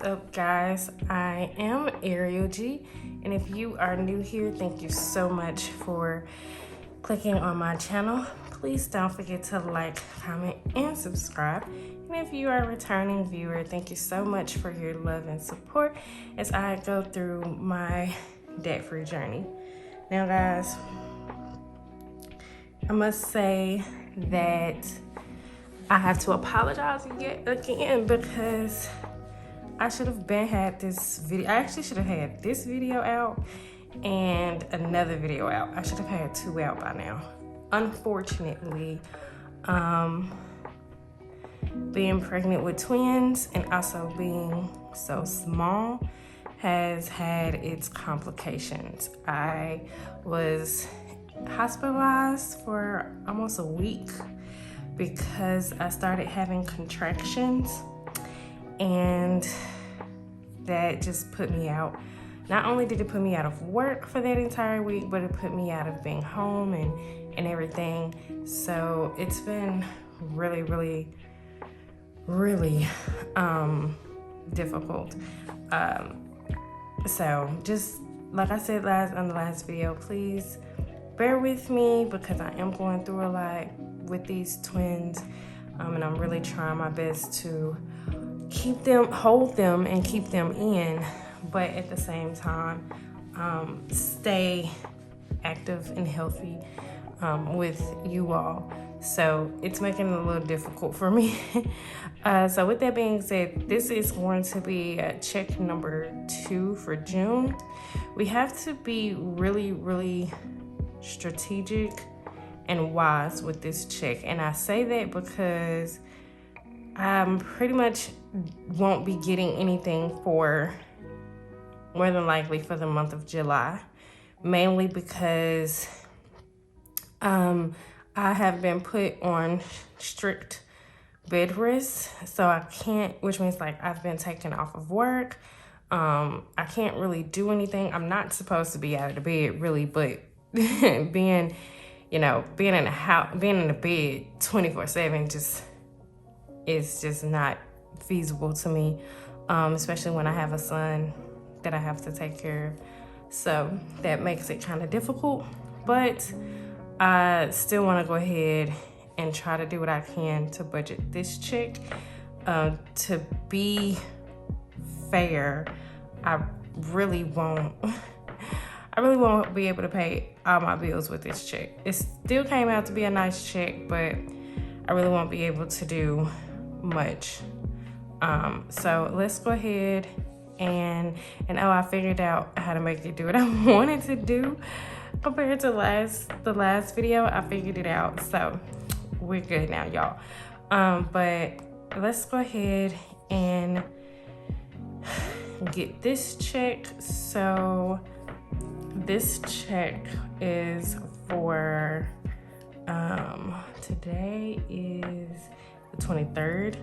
up, guys? I am ArielG, and if you are new here, thank you so much for clicking on my channel. Please don't forget to like, comment, and subscribe. And if you are a returning viewer, thank you so much for your love and support as I go through my debt-free journey. Now, guys, I must say that I have to apologize yet again because I should have had this video. I actually should have had this video out and another video out. I should have had 2 out by now. Unfortunately, being pregnant with twins and also being so small has had its complications. I was hospitalized for almost a week because I started having contractions, and that just put me out. Not only did it put me out of work for that entire week, but it put me out of being home and everything. So it's been really difficult. So just like I said on the last video, please bear with me because I am going through a lot with these twins, and I'm really trying my best to hold them and keep them in, but at the same time stay active and healthy with you all. So it's making it a little difficult for me. So with that being said, this is going to be check number 2 for June. We have to be really strategic and wise with this check, and I say that because I pretty much won't be getting anything for more than likely for the month of July, mainly because I have been put on strict bed rest, so I can't, which means like I've been taken off of work. I can't really do anything. I'm not supposed to be out of the bed really, but being in the house, being in the bed 24/7 is just not feasible to me, especially when I have a son that I have to take care of. So that makes it kind of difficult, but I still want to go ahead and try to do what I can to budget this check. To be fair, I really won't be able to pay all my bills with this check. It still came out to be a nice check, but I really won't be able to do much. So let's go ahead and I figured out how to make it do what I wanted to do compared to the last video. I figured it out, so we're good now, y'all. But let's go ahead and get this check. So this check is for today is the 23rd.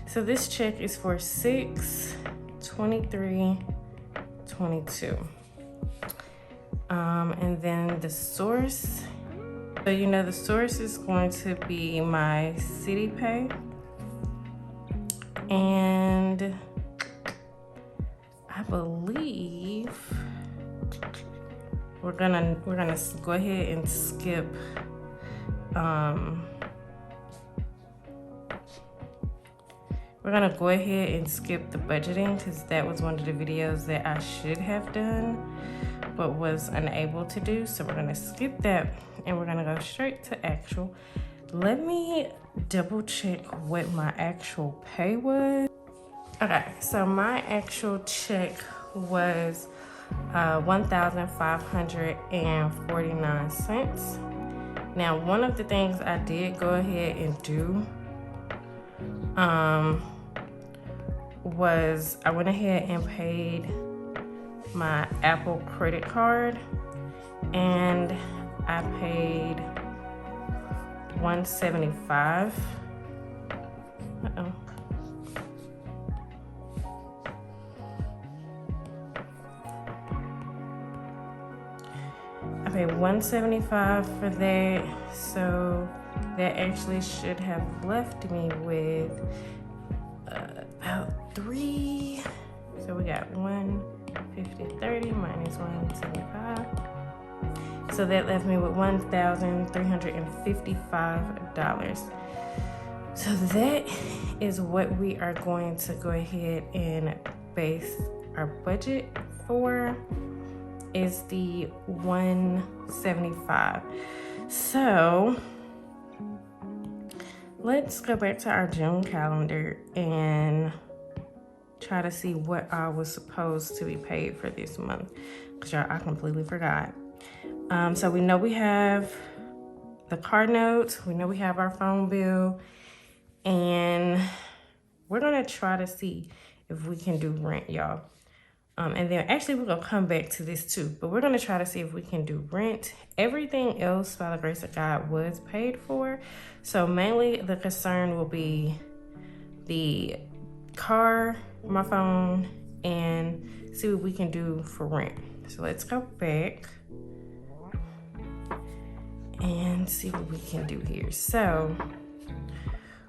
So this check is for 6/23/22. And then the source. So the source is going to be my city pay, and I believe we're gonna go ahead and skip the budgeting because that was one of the videos that I should have done but was unable to do. So we're gonna skip that and we're gonna go straight to actual. Let me double check what my actual pay was. Okay, so my actual check was $1,549. Now, one of the things I did go ahead and do was I went ahead and paid my Apple credit card, and I paid $175. I paid $175 for that, so that actually should have left me with about 3. So we got 150, 30 minus 175. So that left me with $1,355. So that is what we are going to go ahead and base our budget for, is the 175. So let's go back to our June calendar and try to see what I was supposed to be paid for this month, because y'all, I completely forgot. So we know we have the car note, we know we have our phone bill, and we're gonna try to see if we can do rent, y'all. And then actually we're gonna come back to this too, but we're gonna try to see if we can do rent. Everything else, by the grace of God, was paid for. So mainly the concern will be the car, my phone, and see what we can do for rent. So let's go back and see what we can do here. So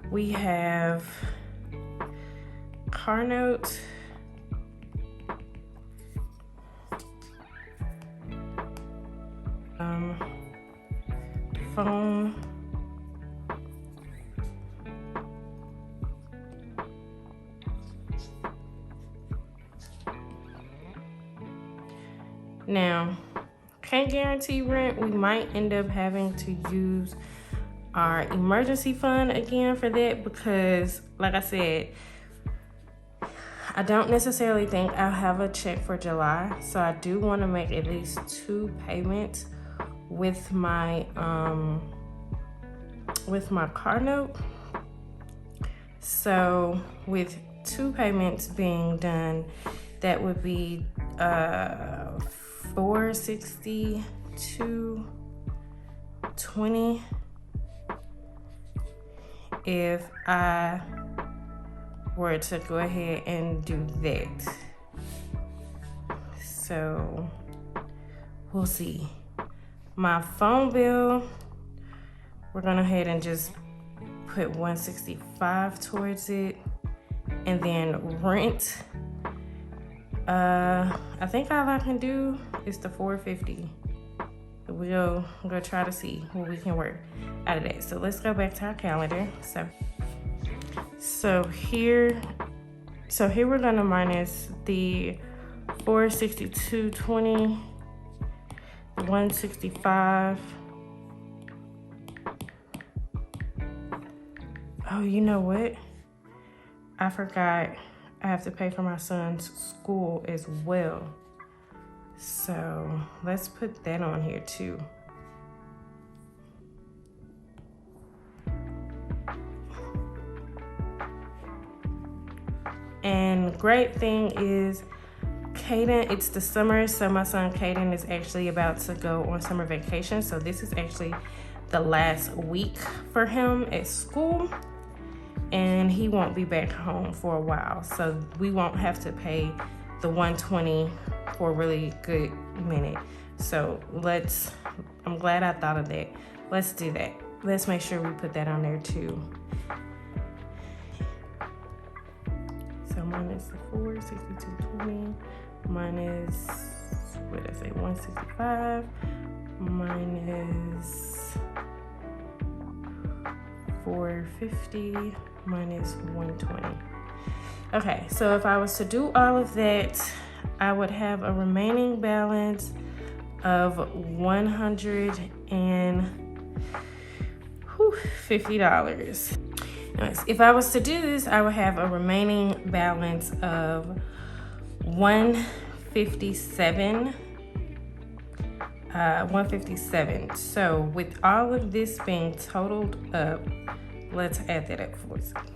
we have car note, phone, now can't guarantee rent. We might end up having to use our emergency fund again for that, because like I said, I don't necessarily think I'll have a check for July, so I do want to make at least 2 payments with my car note. So with 2 payments being done, that would be $462.20 if I were to go ahead and do that. So we'll see. My phone bill, we're gonna go ahead and just put $165 towards it. And then rent, I think all I can do is the $450. We'll go try to see what we can work out of that. So let's go back to our calendar. So here we're gonna minus the $462.20, $165. Oh, you know what? I forgot I have to pay for my son's school as well. So let's put that on here too. And great thing is Caden, it's the summer, so my son Caden is actually about to go on summer vacation. So this is actually the last week for him at school, and he won't be back home for a while. So we won't have to pay the $120 for a really good minute. So I'm glad I thought of that. Let's do that. Let's make sure we put that on there too. So minus the $462.20 minus, what did I say, $165 minus $450 minus $120. Okay, so if I was to do all of that, I would have a remaining balance of $150. If I was to do this, I would have a remaining balance of $157. So with all of this being totaled up, let's add that up for a second.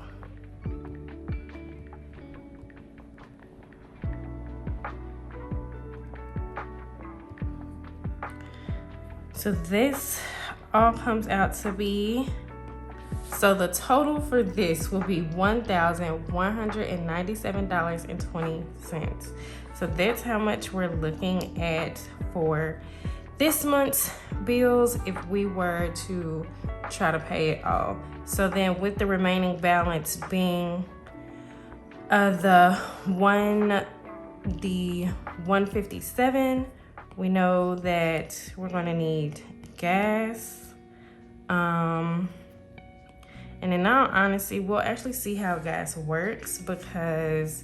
So this all comes out to be, so the total for this will be $1,197.20. So that's how much we're looking at for this month's bills if we were to try to pay it all. So then with the remaining balance being The 157, we know that we're gonna need gas. And in all honesty, we'll actually see how gas works, because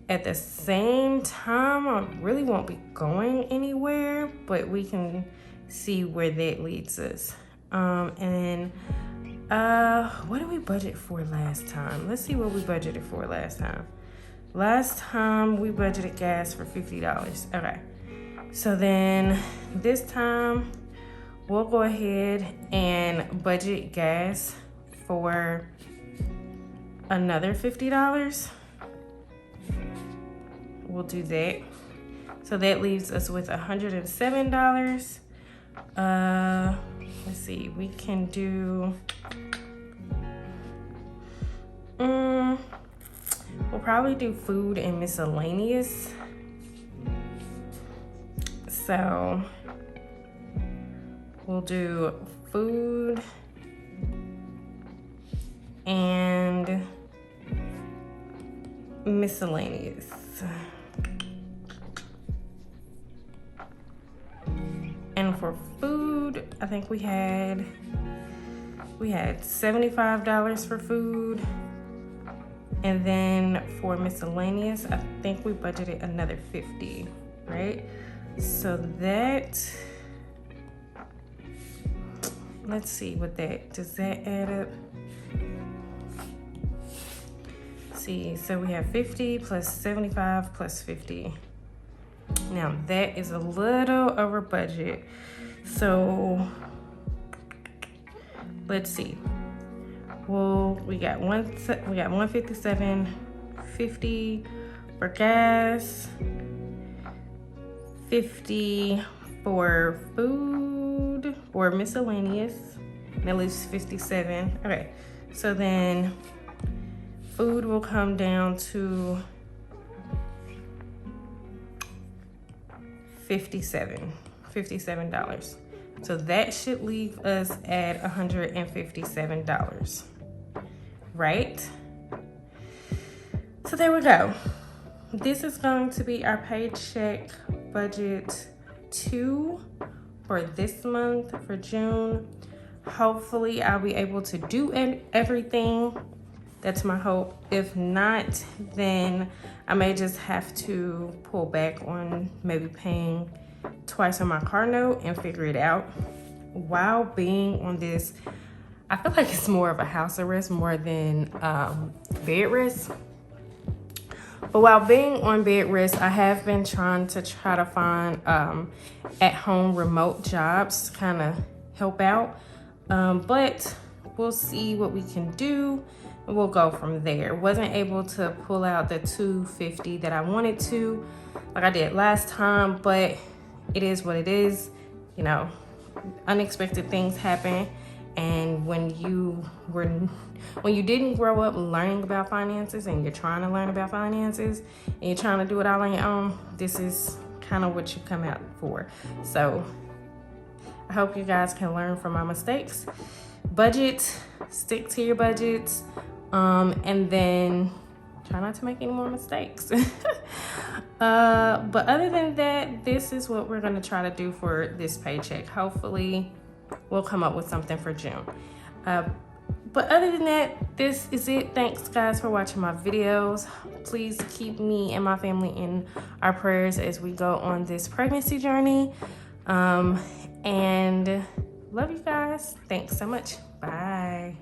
at the same time, I really won't be going anywhere, but we can see where that leads us. And what did we budget for last time? Let's see what we budgeted for last time. Last time we budgeted gas for $50. Okay. So then this time we'll go ahead and budget gas for another $50. We'll do that. So that leaves us with $107. Let's see, we can do, we'll probably do food and miscellaneous. So we'll do food and miscellaneous. And for food, I think we had $75 for food. And then for miscellaneous, I think we budgeted another $50, right? So that, let's see what does that add up? Let's see, so we have 50 plus 75 plus 50. Now that is a little over budget. So let's see. Well, we got 157, 50 for gas, 50 for food or miscellaneous, and at least 57. Okay, so then food will come down to $57. So that should leave us at $157, right? So there we go. This is going to be our paycheck budget 2 for this month, for June. Hopefully I'll be able to do everything. That's my hope. If not, then I may just have to pull back on maybe paying twice on my car note and figure it out. While being on this, I feel like it's more of a house arrest more than bed rest. But while being on bed rest, I have been trying to find at-home remote jobs to kind of help out. But we'll see what we can do. We'll go from there. Wasn't able to pull out the $250 that I wanted to, like I did last time, but it is what it is. You know, unexpected things happen, and when you didn't grow up learning about finances and you're trying to learn about finances and you're trying to do it all on your own, this is kind of what you come out for. So I hope you guys can learn from my mistakes. Budget, stick to your budgets, and then try not to make any more mistakes. But other than that, this is what we're gonna try to do for this paycheck. Hopefully we'll come up with something for June. But other than that, this is it. Thanks guys for watching my videos. Please keep me and my family in our prayers as we go on this pregnancy journey. And love you guys. Thanks so much. Bye.